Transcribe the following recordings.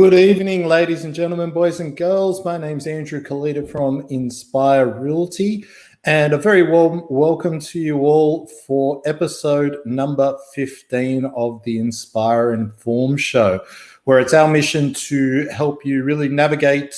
Good evening, ladies and gentlemen, boys and girls. My name's Andrew Kalita from Inspire Realty, and a very warm welcome to you all for episode number 15 of the Inspire Inform Show, where it's our mission to help you really navigate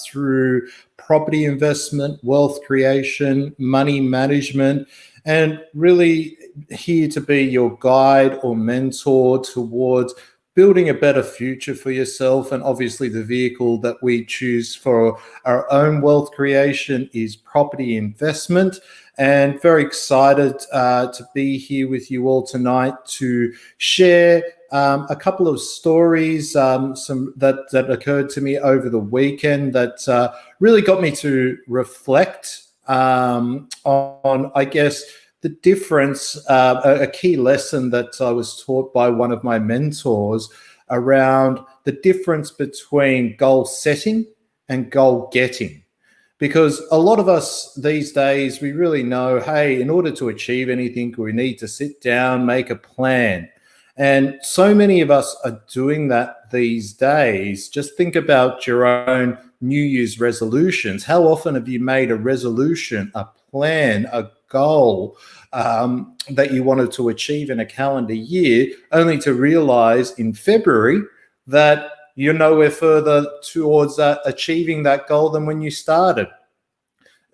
through property investment, wealth creation, money management, and really here to be your guide or mentor towards building a better future for yourself. And obviously the vehicle that we choose for our own wealth creation is property investment. And very excited to be here with you all tonight to share a couple of stories that occurred to me over the weekend that really got me to reflect on, I guess, the difference, a key lesson that I was taught by one of my mentors around the difference between goal setting and goal getting. Because a lot of us these days, we really know, hey, in order to achieve anything, we need to sit down, make a plan. And so many of us are doing that these days. Just think about your own New Year's resolutions. How often have you made a resolution, a plan, a goal that you wanted to achieve in a calendar year, only to realize in February that you're nowhere further towards achieving that goal than when you started?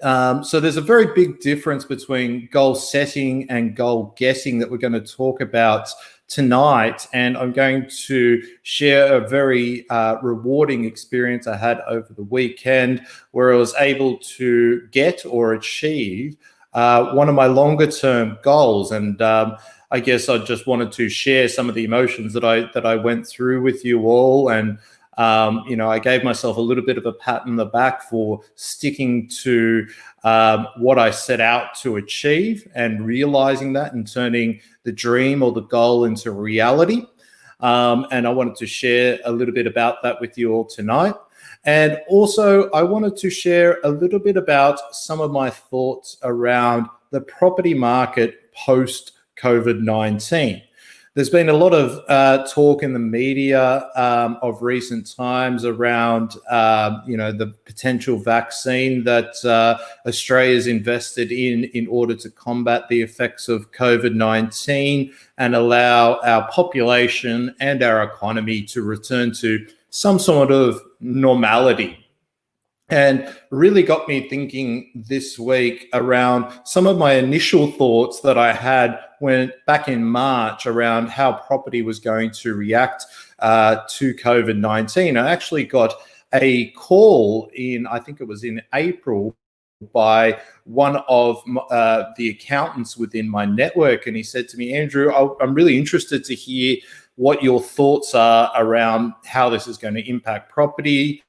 So there's a very big difference between goal setting and goal getting that we're going to talk about tonight. And I'm going to share a very rewarding experience I had over the weekend where I was able to get or achieve one of my longer term goals. And I guess I just wanted to share some of the emotions that I went through with you all. And I gave myself a little bit of a pat on the back for sticking to what I set out to achieve and realizing that and turning the dream or the goal into reality. And I wanted to share a little bit about that with you all tonight. And also, I wanted to share a little bit about some of my thoughts around the property market post-COVID-19. There's been a lot of talk in the media of recent times around, the potential vaccine that Australia's invested in order to combat the effects of COVID-19 and allow our population and our economy to return to some sort of normality. And really got me thinking this week around some of my initial thoughts that I had when back in March around how property was going to react to COVID-19. I actually got a call I think it was in April, by one of the accountants within my network. And he said to me, Andrew, I'm really interested to hear what your thoughts are around how this is going to impact property,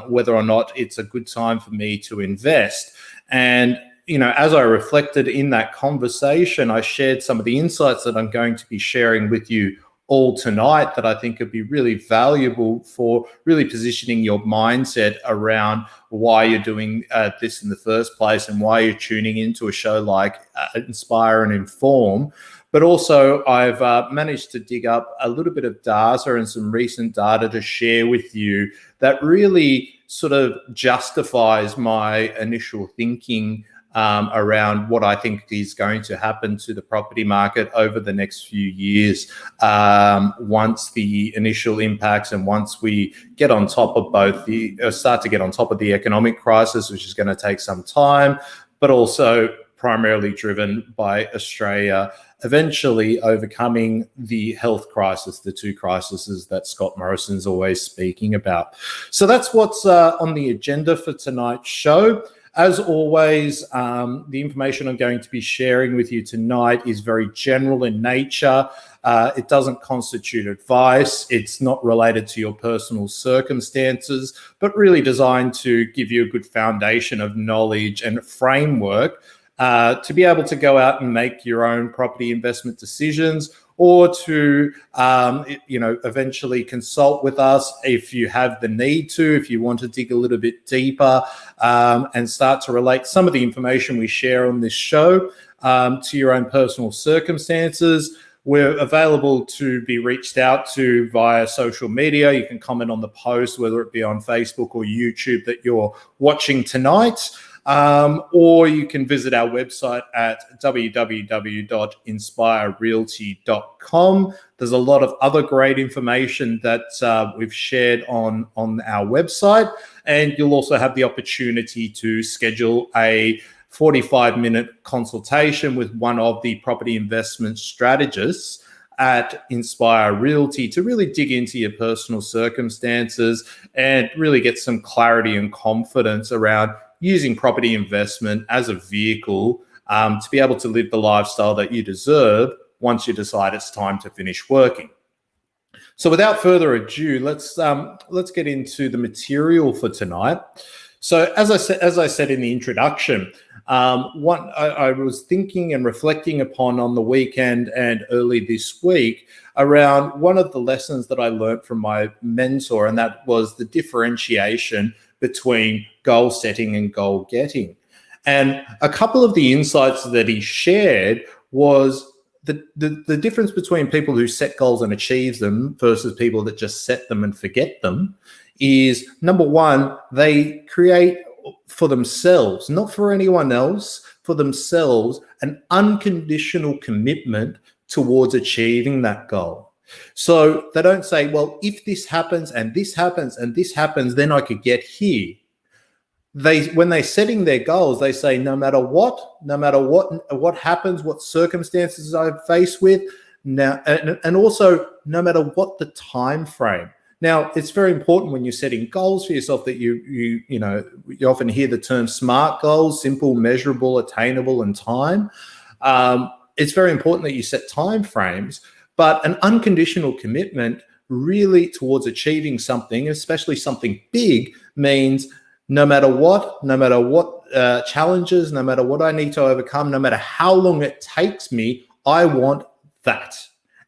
whether or not it's a good time for me to invest. And, as I reflected in that conversation, I shared some of the insights that I'm going to be sharing with you all tonight that I think would be really valuable for really positioning your mindset around why you're doing this in the first place and why you're tuning into a show like Inspire and Inform. But also I've managed to dig up a little bit of data and some recent data to share with you that really sort of justifies my initial thinking around what I think is going to happen to the property market over the next few years once the initial impacts and once we get on top of start to get on top of the economic crisis, which is going to take some time, but also primarily driven by Australia eventually overcoming the health crisis, the two crises that Scott Morrison's always speaking about. So that's what's on the agenda for tonight's show. As always, the information I'm going to be sharing with you tonight is very general in nature. It doesn't constitute advice. It's not related to your personal circumstances, but really designed to give you a good foundation of knowledge and framework to be able to go out and make your own property investment decisions, or to, eventually consult with us if you have the need to, if you want to dig a little bit deeper and start to relate some of the information we share on this show to your own personal circumstances. We're available to be reached out to via social media. You can comment on the post, whether it be on Facebook or YouTube that you're watching tonight. Or you can visit our website at www.inspirerealty.com. There's a lot of other great information that we've shared on our website, and you'll also have the opportunity to schedule a 45-minute consultation with one of the property investment strategists at Inspire Realty to really dig into your personal circumstances and really get some clarity and confidence around using property investment as a vehicle to be able to live the lifestyle that you deserve once you decide it's time to finish working. So without further ado, let's get into the material for tonight. So as I said in the introduction, what I was thinking and reflecting upon on the weekend and early this week around one of the lessons that I learned from my mentor, and that was the differentiation between goal setting and goal getting. And a couple of the insights that he shared was the difference between people who set goals and achieve them versus people that just set them and forget them is, number one, they create for themselves, not for anyone else, for themselves, an unconditional commitment towards achieving that goal. So they don't say, well, if this happens and this happens and this happens, then I could get here. When they're setting their goals, they say, no matter what happens, what circumstances I face with now, and also no matter what the time frame. Now, it's very important when you're setting goals for yourself that you often hear the term SMART goals: simple, measurable, attainable, and time. It's very important that you set time frames, but an unconditional commitment really towards achieving something, especially something big, means no matter what challenges, no matter what I need to overcome, no matter how long it takes me, I want that.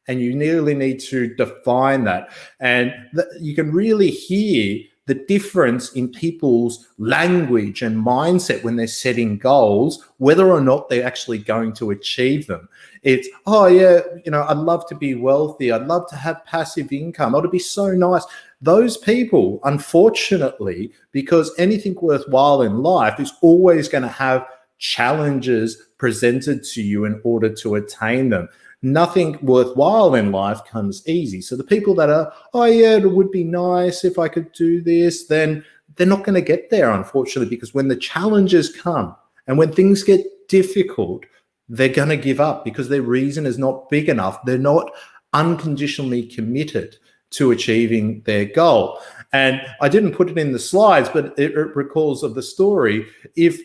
And you really need to define that. And you can really hear the difference in people's language and mindset when they're setting goals, whether or not they're actually going to achieve them. It's, oh yeah, I'd love to be wealthy. I'd love to have passive income. Oh, it'd be so nice. Those people, unfortunately, because anything worthwhile in life is always going to have challenges presented to you in order to attain them. Nothing worthwhile in life comes easy. So the people that are, oh yeah, it would be nice if I could do this, then they're not going to get there, unfortunately, because when the challenges come and when things get difficult, they're going to give up because their reason is not big enough. They're not unconditionally committed to achieving their goal. And I didn't put it in the slides, but it recalls of the story. If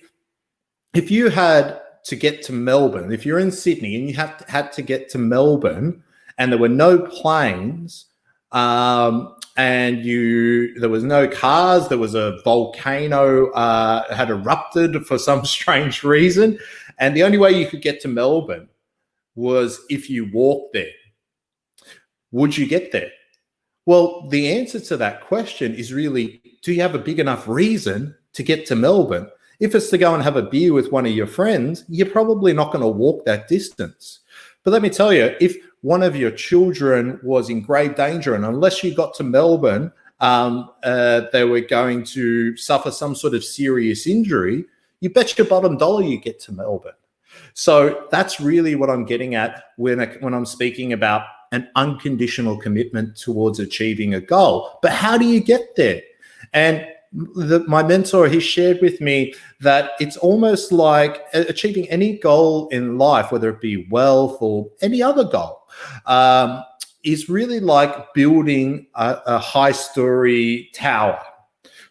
you had to get to Melbourne, if you're in Sydney and you had to get to Melbourne and there were no planes and there was no cars, there was a volcano had erupted for some strange reason, and the only way you could get to Melbourne was if you walked there, would you get there? Well, the answer to that question is really, do you have a big enough reason to get to Melbourne? If it's to go and have a beer with one of your friends, you're probably not going to walk that distance. But let me tell you, if one of your children was in grave danger, and unless you got to Melbourne, they were going to suffer some sort of serious injury, you bet your bottom dollar you get to Melbourne. So that's really what I'm getting at when I'm speaking about an unconditional commitment towards achieving a goal. But how do you get there? And my mentor, he shared with me that it's almost like achieving any goal in life, whether it be wealth or any other goal, is really like building a high-story tower.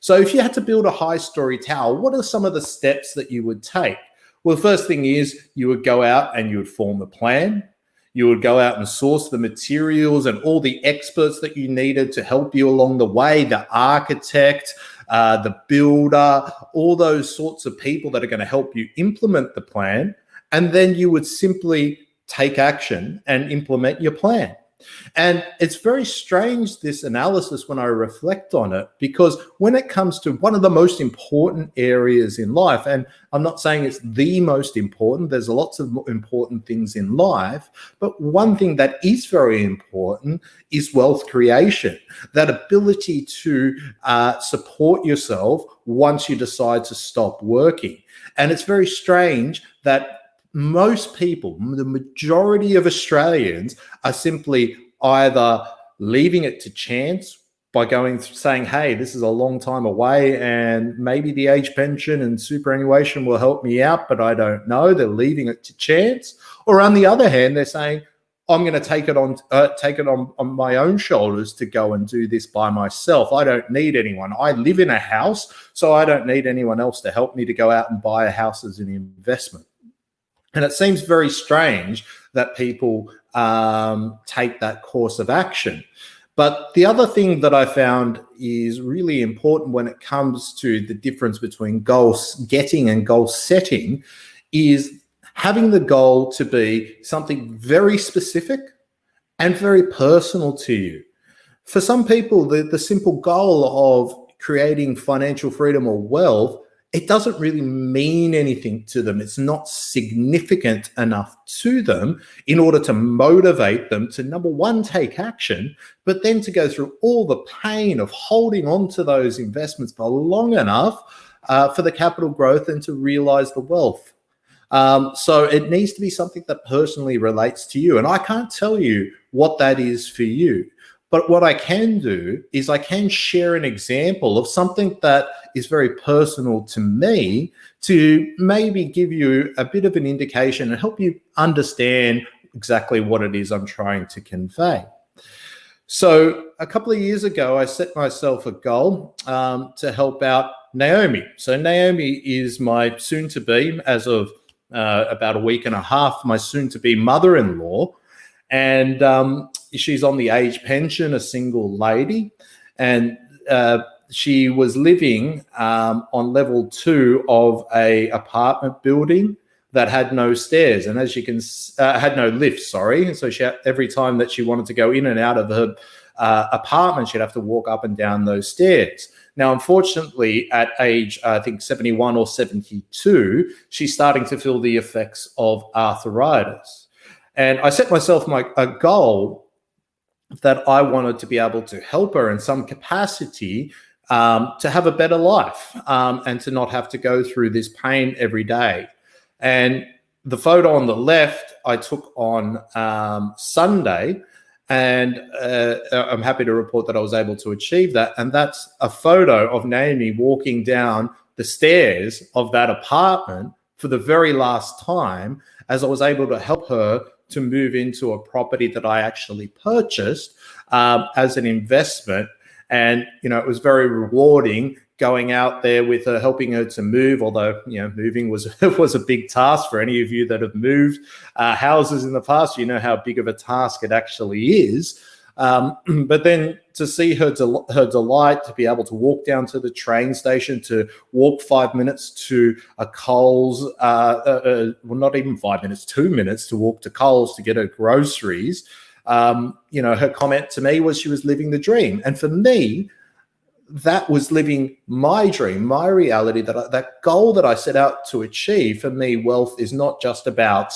So if you had to build a high-story tower, what are some of the steps that you would take? Well, the first thing is you would go out and you would form a plan. You would go out and source the materials and all the experts that you needed to help you along the way, the architect, the builder, all those sorts of people that are going to help you implement the plan. And then you would simply take action and implement your plan. And it's very strange, this analysis, when I reflect on it, because when it comes to one of the most important areas in life, and I'm not saying it's the most important, there's lots of important things in life, but one thing that is very important is wealth creation, that ability to support yourself once you decide to stop working. And it's very strange that most people, the majority of Australians, are simply either leaving it to chance by saying, hey, this is a long time away and maybe the age pension and superannuation will help me out, but I don't know. They're leaving it to chance. Or on the other hand, they're saying, I'm going to take it on my own shoulders to go and do this by myself. I don't need anyone. I live in a house, so I don't need anyone else to help me to go out and buy a house as an investment. And it seems very strange that people take that course of action. But the other thing that I found is really important when it comes to the difference between goal getting and goal setting is having the goal to be something very specific and very personal to you. For some people, the simple goal of creating financial freedom or wealth, it doesn't really mean anything to them. It's not significant enough to them in order to motivate them to, number one, take action, but then to go through all the pain of holding on to those investments for long enough for the capital growth and to realize the wealth. So it needs to be something that personally relates to you. And I can't tell you what that is for you. But what I can do is I can share an example of something that is very personal to me to maybe give you a bit of an indication and help you understand exactly what it is I'm trying to convey. So a couple of years ago, I set myself a goal to help out Naomi. So Naomi is my soon-to-be, as of about a week and a half, my soon-to-be mother-in-law. And she's on the age pension, a single lady, and she was living on level 2 of a apartment building that had no stairs, and as you can had no lift. Sorry, so she every time that she wanted to go in and out of her apartment, she'd have to walk up and down those stairs. Now, unfortunately, at age, I think 71 or 72, she's starting to feel the effects of arthritis. And I set myself a goal that I wanted to be able to help her in some capacity to have a better life and to not have to go through this pain every day. And the photo on the left I took on Sunday, and I'm happy to report that I was able to achieve that. And that's a photo of Naomi walking down the stairs of that apartment for the very last time, as I was able to help her to move into a property that I actually purchased as an investment. And, you know, it was very rewarding going out there with her, helping her to move, although, you know, moving was a big task for any of you that have moved houses in the past. You know how big of a task it actually is. But then to see her delight to be able to walk down to the train station, to walk 5 minutes to a Coles, well, not even 5 minutes, 2 minutes to walk to Coles to get her groceries. You know, her comment to me was she was living the dream. And for me, that was living my dream, my reality, that goal that I set out to achieve. For me, wealth is not just about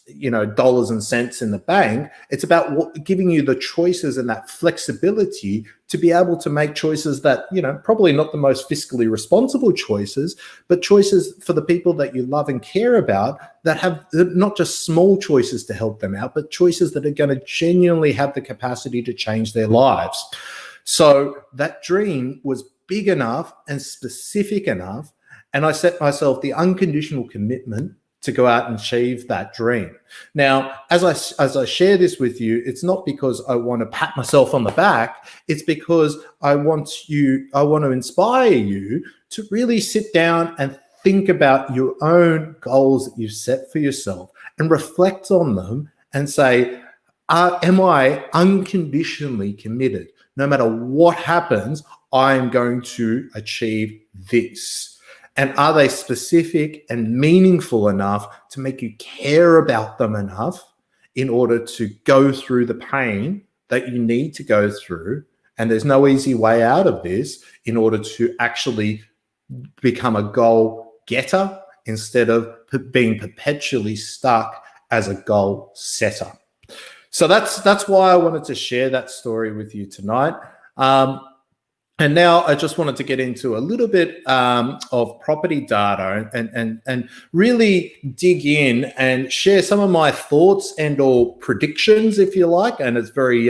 you know, dollars and cents in the bank. It's about giving you the choices and that flexibility to be able to make choices that, you know, probably not the most fiscally responsible choices, but choices for the people that you love and care about, that have not just small choices to help them out, but choices that are going to genuinely have the capacity to change their lives. So that dream was big enough and specific enough, and I set myself the unconditional commitment to go out and achieve that dream. Now, as I share this with you, it's not because I want to pat myself on the back. It's because I want to inspire you to really sit down and think about your own goals that you've set for yourself and reflect on them and say, am I unconditionally committed? No matter what happens, I'm going to achieve this. And are they specific and meaningful enough to make you care about them enough in order to go through the pain that you need to go through. And there's no easy way out of this in order to actually become a goal getter instead of being perpetually stuck as a goal setter. So that's why I wanted to share that story with you tonight. And now I just wanted to get into a little bit of property data and really dig in and share some of my thoughts and or predictions, if you like. And it's very,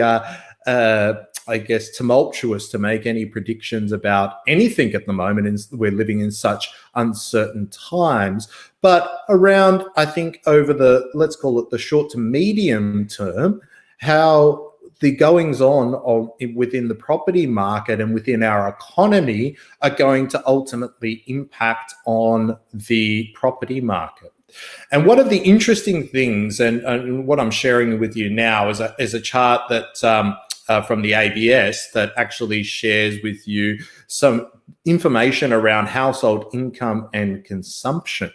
I guess, tumultuous to make any predictions about anything at the moment. And we're living in such uncertain times. But around, I think, over the, let's call it the short to medium term, how the goings on within the property market and within our economy are going to ultimately impact on the property market. And one of the interesting things, and what I'm sharing with you now is a chart that from the ABS that actually shares with you some information around household income and consumption,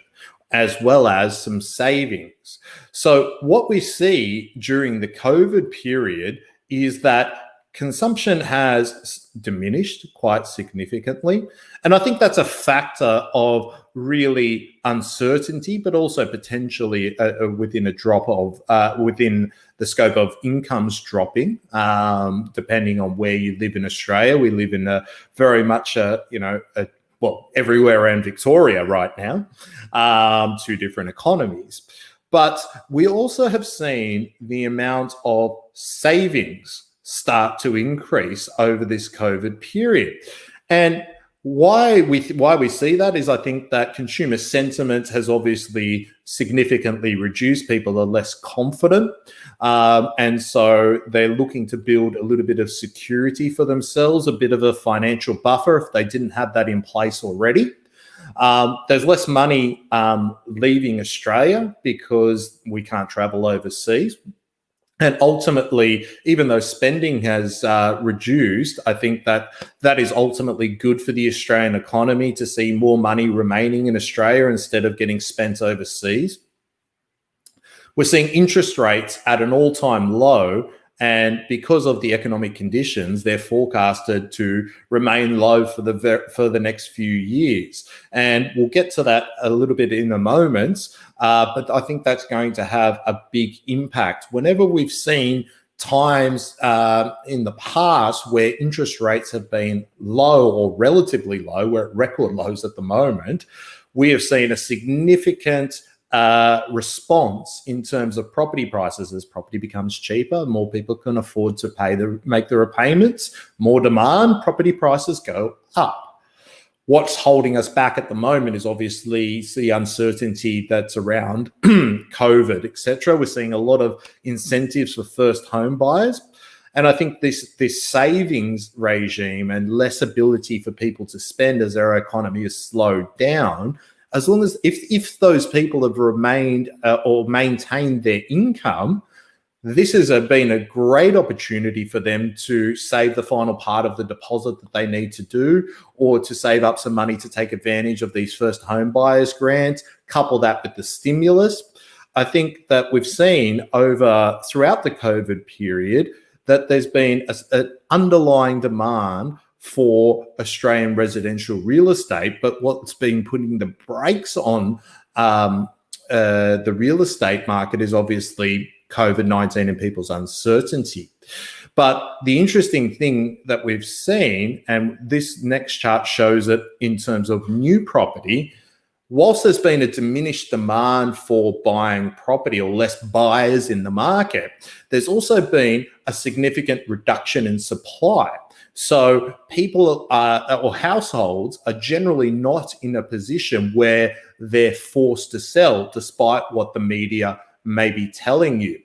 as well as some savings. So what we see during the COVID period is that consumption has diminished quite significantly. And I think that's a factor of really uncertainty, but also potentially within a drop of, within the scope of incomes dropping, depending on where you live in Australia. We live in a very much, well, everywhere around Victoria right now, two different economies. But we also have seen the amount of savings start to increase over this COVID period. And why we see that is I think that consumer sentiment has obviously significantly reduced. People are less confident. And so they're looking to build a little bit of security for themselves, a bit of a financial buffer if they didn't have that in place already. There's less money leaving Australia because we can't travel overseas. And ultimately, even though spending has reduced, I think that is ultimately good for the Australian economy to see more money remaining in Australia instead of getting spent overseas. We're seeing interest rates at an all-time low, and because of the economic conditions, they're forecasted to remain low for the next few years. And we'll get to that a little bit in a moment, but I think that's going to have a big impact. Whenever we've seen times in the past where interest rates have been low or relatively low, we're at record lows at the moment, we have seen a significant response in terms of property prices. As property becomes cheaper, more people can afford to make the repayments, more demand, property prices go up. What's holding us back at the moment is obviously the uncertainty that's around COVID, etc. We're seeing a lot of incentives for first home buyers. And I think this savings regime and less ability for people to spend as our economy has slowed down, as long as if those people have remained or maintained their income, this has been a great opportunity for them to save the final part of the deposit that they need to do, or to save up some money to take advantage of these first home buyers grants, couple that with the stimulus. I think that we've seen throughout the COVID period that there's been an underlying demand for Australian residential real estate, but what's been putting the brakes on the real estate market is obviously COVID-19 and people's uncertainty. But the interesting thing that we've seen, and this next chart shows it in terms of new property, whilst there's been a diminished demand for buying property or less buyers in the market, there's also been a significant reduction in supply. So people or households are generally not in a position where they're forced to sell, despite what the media may be telling you.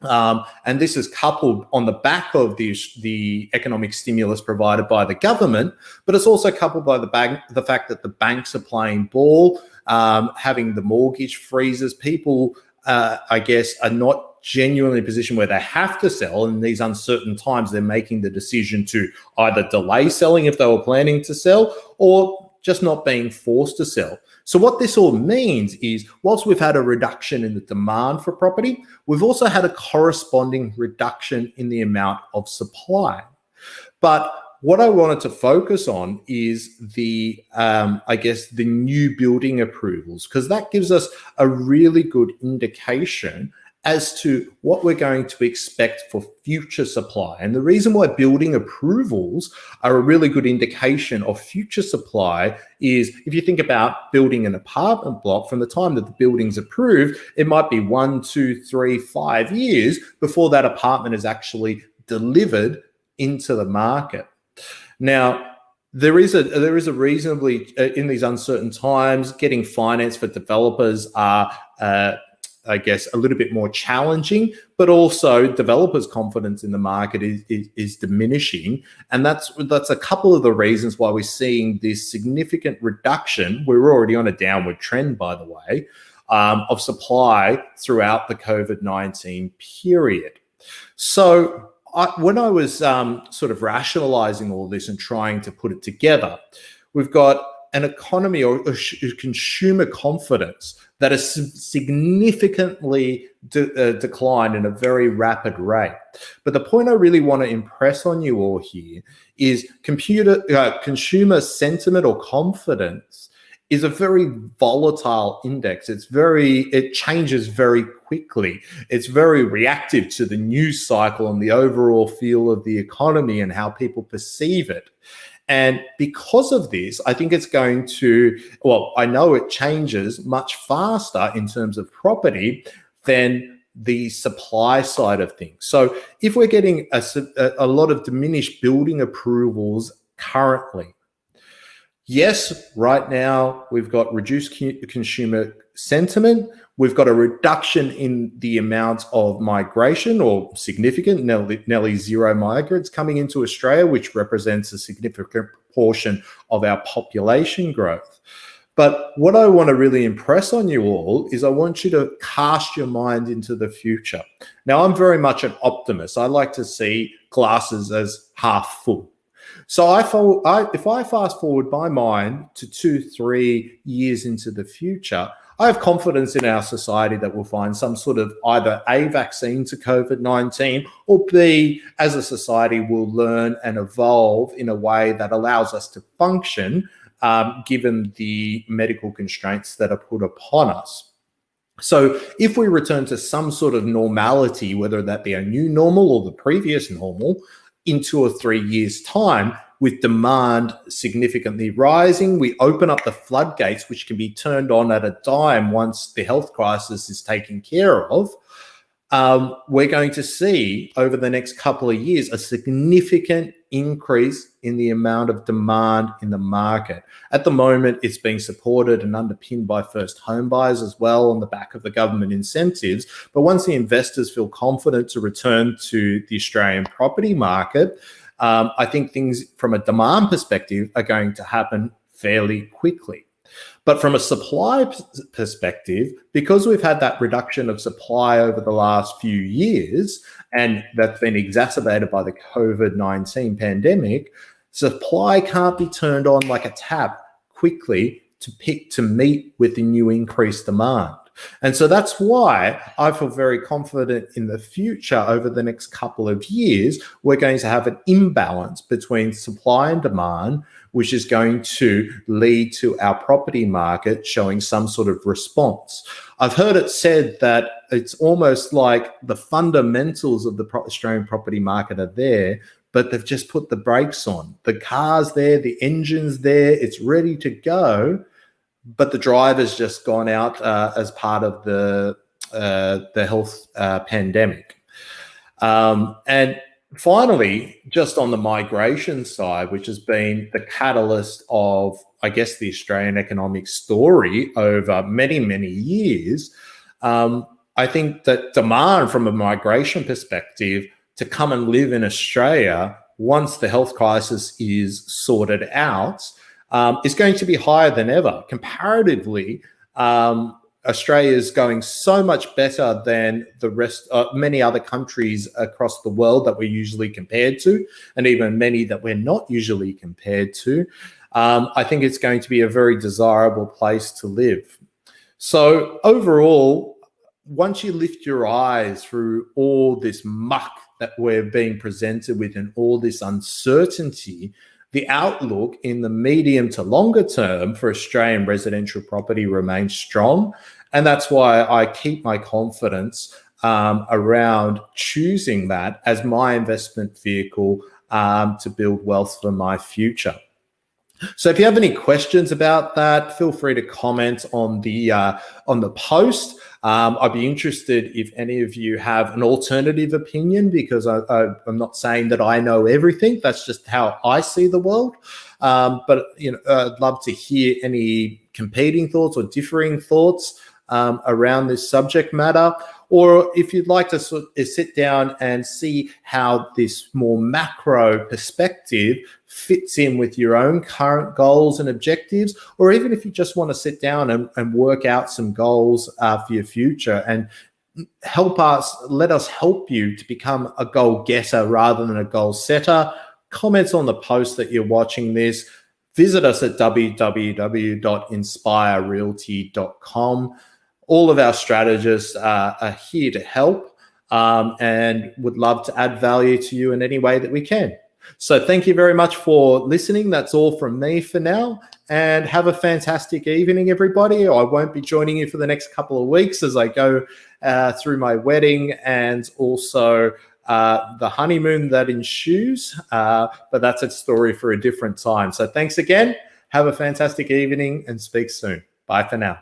And this is coupled on the back of the economic stimulus provided by the government, but it's also coupled by the fact that the banks are playing ball, having the mortgage freezes. People, I guess, are not genuinely in a position where they have to sell. In these uncertain times, they're making the decision to either delay selling if they were planning to sell, or just not being forced to sell. So what this all means is, whilst we've had a reduction in the demand for property, we've also had a corresponding reduction in the amount of supply. But what I wanted to focus on is the, I guess, the new building approvals, because that gives us a really good indication as to what we're going to expect for future supply. And the reason why building approvals are a really good indication of future supply is, if you think about building an apartment block, from the time that the building's approved, it might be 1, 2, 3, 5 years before that apartment is actually delivered into the market. Now, there is a reasonably, in these uncertain times, getting finance for developers are, I guess, a little bit more challenging, but also developers' confidence in the market is diminishing. And that's a couple of the reasons why we're seeing this significant reduction. We're already on a downward trend, by the way, of supply throughout the COVID-19 period. So when I was sort of rationalizing all this and trying to put it together, we've got an economy or consumer confidence that has significantly declined in a very rapid rate. But the point I really want to impress on you all here is consumer sentiment or confidence is a very volatile index. It changes very quickly. It's very reactive to the news cycle and the overall feel of the economy and how people perceive it. And because of this, I think it's going to, well, I know it changes much faster in terms of property than the supply side of things. So if we're getting a lot of diminished building approvals currently, yes, right now we've got reduced consumer sentiment. We've got a reduction in the amount of migration, or significant, nearly zero migrants coming into Australia, which represents a significant portion of our population growth. But what I want to really impress on you all is I want you to cast your mind into the future. Now, I'm very much an optimist. I like to see glasses as half full. So if I fast forward my mind to 2-3 years into the future, I have confidence in our society that we'll find some sort of either A, vaccine to COVID-19, or B, as a society, we'll learn and evolve in a way that allows us to function, given the medical constraints that are put upon us. So if we return to some sort of normality, whether that be a new normal or the previous normal, in 2 or 3 years' time, with demand significantly rising, we open up the floodgates, which can be turned on at a dime once the health crisis is taken care of. We're going to see over the next couple of years a significant increase in the amount of demand in the market. At the moment, it's being supported and underpinned by first home buyers as well on the back of the government incentives. But once the investors feel confident to return to the Australian property market, I think things from a demand perspective are going to happen fairly quickly. But from a supply perspective, because we've had that reduction of supply over the last few years, and that's been exacerbated by the COVID-19 pandemic, supply can't be turned on like a tap quickly to meet with the new increased demand. And so that's why I feel very confident in the future. Over the next couple of years, we're going to have an imbalance between supply and demand, which is going to lead to our property market showing some sort of response. I've heard it said that it's almost like the fundamentals of the Australian property market are there, but they've just put the brakes on. The car's there, the engine's there, it's ready to go, but the driver's just gone out as part of the health pandemic. And finally, just on the migration side, which has been the catalyst of, I guess, the Australian economic story over many, many years, I think that demand from a migration perspective to come and live in Australia once the health crisis is sorted out is going to be higher than ever. Comparatively, Australia is going so much better than the rest of many other countries across the world that we're usually compared to, and even many that we're not usually compared to. I think it's going to be a very desirable place to live. So overall, once you lift your eyes through all this muck that we're being presented with and all this uncertainty, the outlook in the medium to longer term for Australian residential property remains strong. And that's why I keep my confidence around choosing that as my investment vehicle to build wealth for my future. So if you have any questions about that, feel free to comment on the post. I'd be interested if any of you have an alternative opinion, because I'm not saying that I know everything. That's just how I see the world. But I'd love to hear any competing thoughts or differing thoughts around this subject matter. Or if you'd like to sit down and see how this more macro perspective fits in with your own current goals and objectives, or even if you just want to sit down and work out some goals for your future and let us help you to become a goal getter rather than a goal setter, comments on the post that you're watching this. Visit us at www.inspirerealty.com. All of our strategists are here to help and would love to add value to you in any way that we can. So thank you very much for listening. That's all from me for now. And have a fantastic evening, everybody. I won't be joining you for the next couple of weeks as I go through my wedding and also the honeymoon that ensues. But that's a story for a different time. So thanks again. Have a fantastic evening and speak soon. Bye for now.